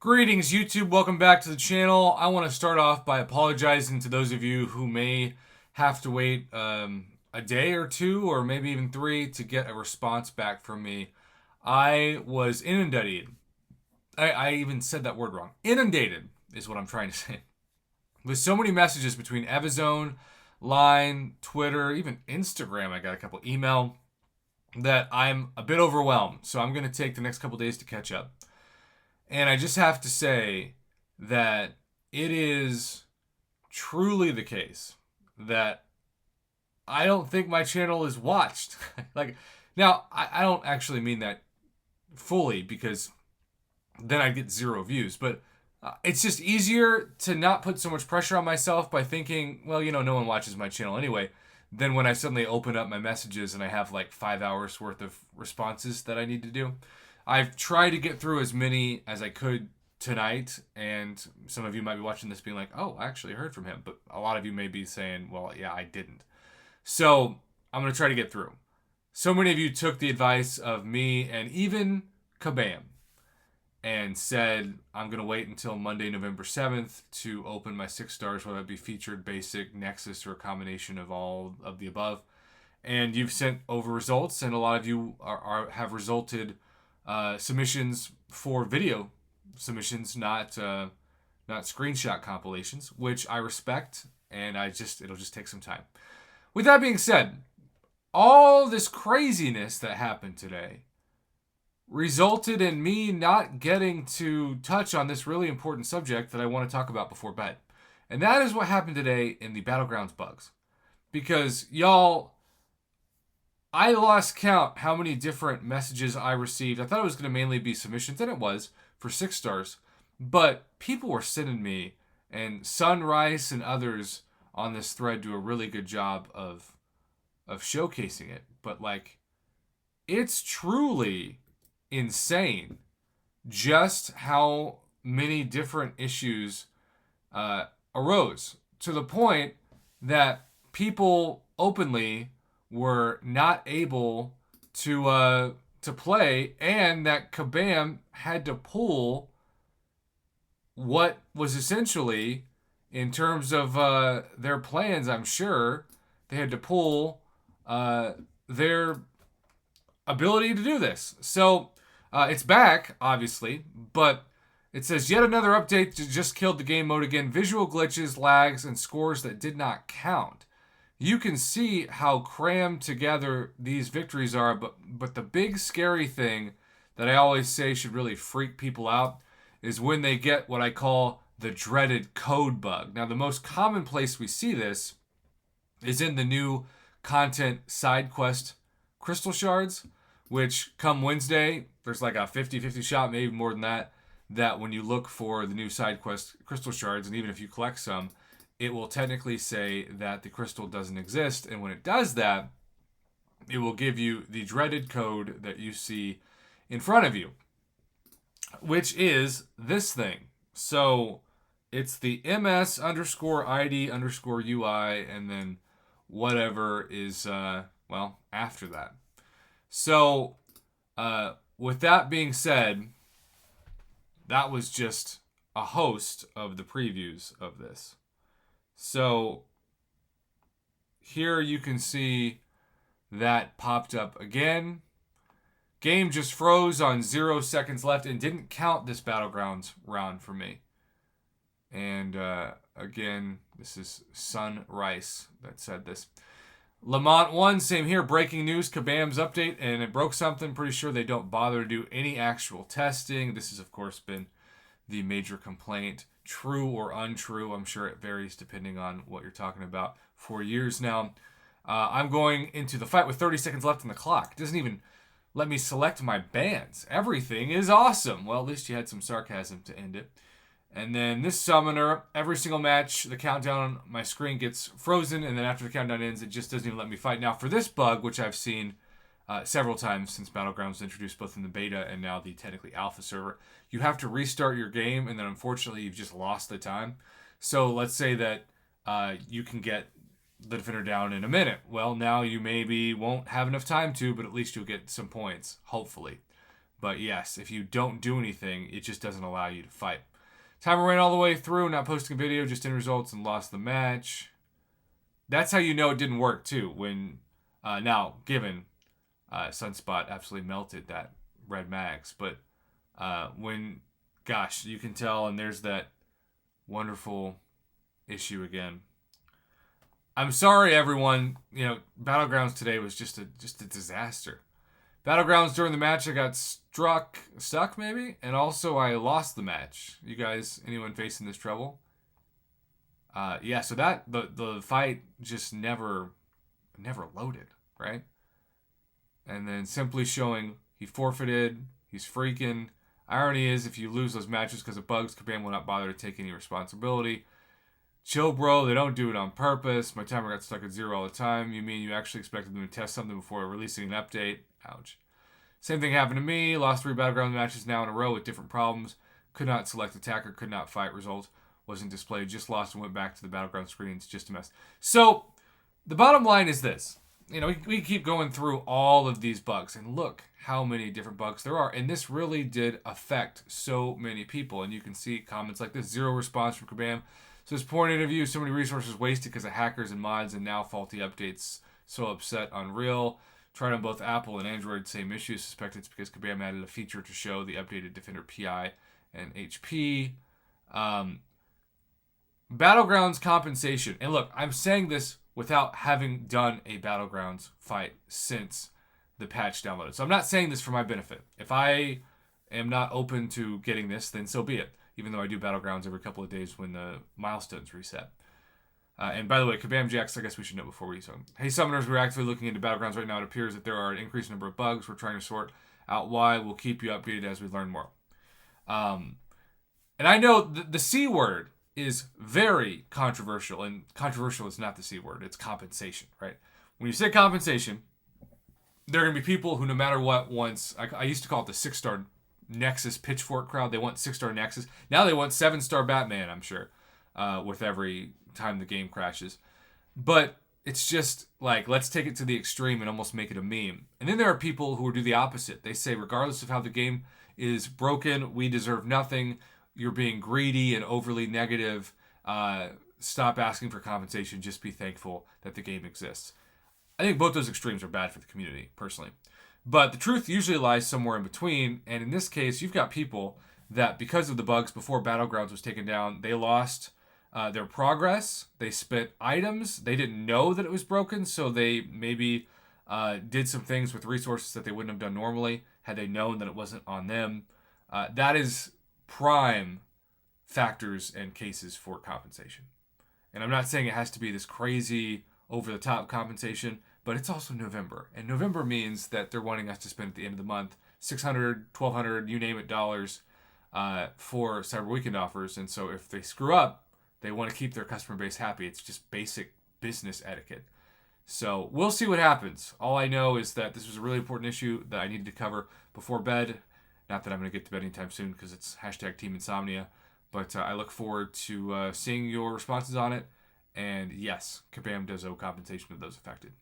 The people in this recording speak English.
Greetings, YouTube. Welcome back to the channel. I want to start off by apologizing to those of you who may have to wait a day or two, or maybe even three, to get a response back from me. I was inundated. I even said that word wrong. Inundated is what I'm trying to say. With so many messages between Evizone, Line, Twitter, even Instagram. I got a couple email that I'm a bit overwhelmed. So I'm going to take the next couple days to catch up. And I just have to say that it is truly the case that I don't think my channel is watched. Now, I don't actually mean that fully because then I get zero views. But it's just easier to not put so much pressure on myself by thinking, well, no one watches my channel anyway, than when I suddenly open up my messages and I have like 5 hours worth of responses that I need to do. I've tried to get through as many as I could tonight, and some of you might be watching this being like, oh, I actually heard from him. But a lot of you may be saying, well, yeah, I didn't. So I'm going to try to get through. So many of you took the advice of me and even Kabam and said, I'm going to wait until Monday, November 7th to open my 6 stars, whether it be featured, basic, Nexus, or a combination of all of the above. And you've sent over results, and a lot of you have resulted submissions for video submissions, not screenshot compilations, which I respect, and it'll just take some time. With that being said, all this craziness that happened today resulted in me not getting to touch on this really important subject that I want to talk about before bed. And that is what happened today in the Battlegrounds bugs. Because y'all, I lost count how many different messages I received. I thought it was going to mainly be submissions, and it was, for 6 stars. But people were sending me, and Sunrise and others on this thread do a really good job of showcasing it. But, it's truly insane just how many different issues arose, to the point that people openly were not able to play, and that Kabam had to pull what was essentially, in terms of their plans, I'm sure, they had to pull their ability to do this. So it's back, obviously, but it says, yet another update just killed the game mode again. Visual glitches, lags, and scores that did not count. You can see how crammed together these victories are, but the big scary thing that I always say should really freak people out is when they get what I call the dreaded code bug. Now, the most common place we see this is in the new content side quest crystal shards, which come Wednesday, there's like a 50-50 shot, maybe more than that when you look for the new side quest crystal shards, and even if you collect some, it will technically say that the crystal doesn't exist. And when it does that, it will give you the dreaded code that you see in front of you, which is this thing. So it's the MS underscore ID underscore UI, and then whatever is, after that. So with that being said, that was just a host of the previews of this. So here you can see that popped up again. Game just froze on 0 seconds left and didn't count this Battlegrounds round for me. And again, this is Sunrise that said this. Lamont 1, same here. Breaking news, Kabam's update, and it broke something. Pretty sure they don't bother to do any actual testing. This has, of course, been the major complaint. True or untrue, I'm sure it varies depending on what you're talking about. 4 years now. I'm going into the fight with 30 seconds left on the clock. It doesn't even let me select my bans. Everything is awesome. Well, at least you had some sarcasm to end it. And then this summoner, every single match, the countdown on my screen gets frozen, and then after the countdown ends, it just doesn't even let me fight. Now, for this bug, which I've seen several times since Battlegrounds was introduced, both in the beta and now the technically alpha server, you have to restart your game, and then unfortunately you've just lost the time. So let's say that you can get the defender down in a minute. Well, now you maybe won't have enough time to, but at least you'll get some points, hopefully. But yes, if you don't do anything, it just doesn't allow you to fight. Timer ran all the way through, not posting a video, just in results and lost the match. That's how you know it didn't work too. When now, given Sunspot absolutely melted that red max, but when, gosh, you can tell, and there's that wonderful issue again. I'm sorry, everyone. You know, Battlegrounds today was just a disaster. Battlegrounds during the match, I got stuck maybe, and also I lost the match. You guys, anyone facing this trouble? Yeah, so that the fight just never loaded, right? And then simply showing he forfeited, he's freaking. Irony is, if you lose those matches because of bugs, Kabam will not bother to take any responsibility. Chill, bro. They don't do it on purpose. My timer got stuck at 0 all the time. You mean you actually expected them to test something before releasing an update? Ouch. Same thing happened to me. Lost 3 Battleground matches now in a row with different problems. Could not select attacker. Could not fight. Result wasn't displayed. Just lost and went back to the Battleground screens. Just a mess. So, the bottom line is this. You know, we keep going through all of these bugs. And look how many different bugs there are. And this really did affect so many people. And you can see comments like this. 0 response from Kabam. So this poor interview, so many resources wasted because of hackers and mods and now faulty updates. So upset, unreal. Tried on both Apple and Android, same issue. Suspect it's because Kabam added a feature to show the updated Defender PI and HP. Battlegrounds compensation. And look, I'm saying this without having done a Battlegrounds fight since the patch downloaded. So I'm not saying this for my benefit. If I am not open to getting this, then so be it. Even though I do Battlegrounds every couple of days when the milestones reset. And by the way, Kabam Jax, I guess we should know before we summon. Hey Summoners, we're actively looking into Battlegrounds right now. It appears that there are an increased number of bugs. We're trying to sort out why. We'll keep you updated as we learn more. And I know the C word is very controversial, and controversial is not the C word. It's compensation, right? When you say compensation, there are going to be people who no matter what wants, I used to call it the 6-star Nexus pitchfork crowd. They want 6-star Nexus. Now they want 7-star Batman, I'm sure, with every time the game crashes. But it's just like, let's take it to the extreme and almost make it a meme. And then there are people who do the opposite. They say, regardless of how the game is broken, we deserve nothing. You're being greedy and overly negative. Stop asking for compensation. Just be thankful that the game exists. I think both those extremes are bad for the community, personally. But the truth usually lies somewhere in between. And in this case, you've got people that, because of the bugs before Battlegrounds was taken down, they lost their progress. They spent items. They didn't know that it was broken, so they maybe did some things with resources that they wouldn't have done normally had they known that it wasn't on them. That is prime factors and cases for compensation. And I'm not saying it has to be this crazy, over-the-top compensation, but it's also November. And November means that they're wanting us to spend at the end of the month $600, $1,200, you name it, dollars for Cyber Weekend offers. And so if they screw up, they want to keep their customer base happy. It's just basic business etiquette. So we'll see what happens. All I know is that this was a really important issue that I needed to cover before bed. Not that I'm going to get to bed anytime soon because it's #Team Insomnia. But I look forward to seeing your responses on it. And yes, Kabam does owe compensation to those affected.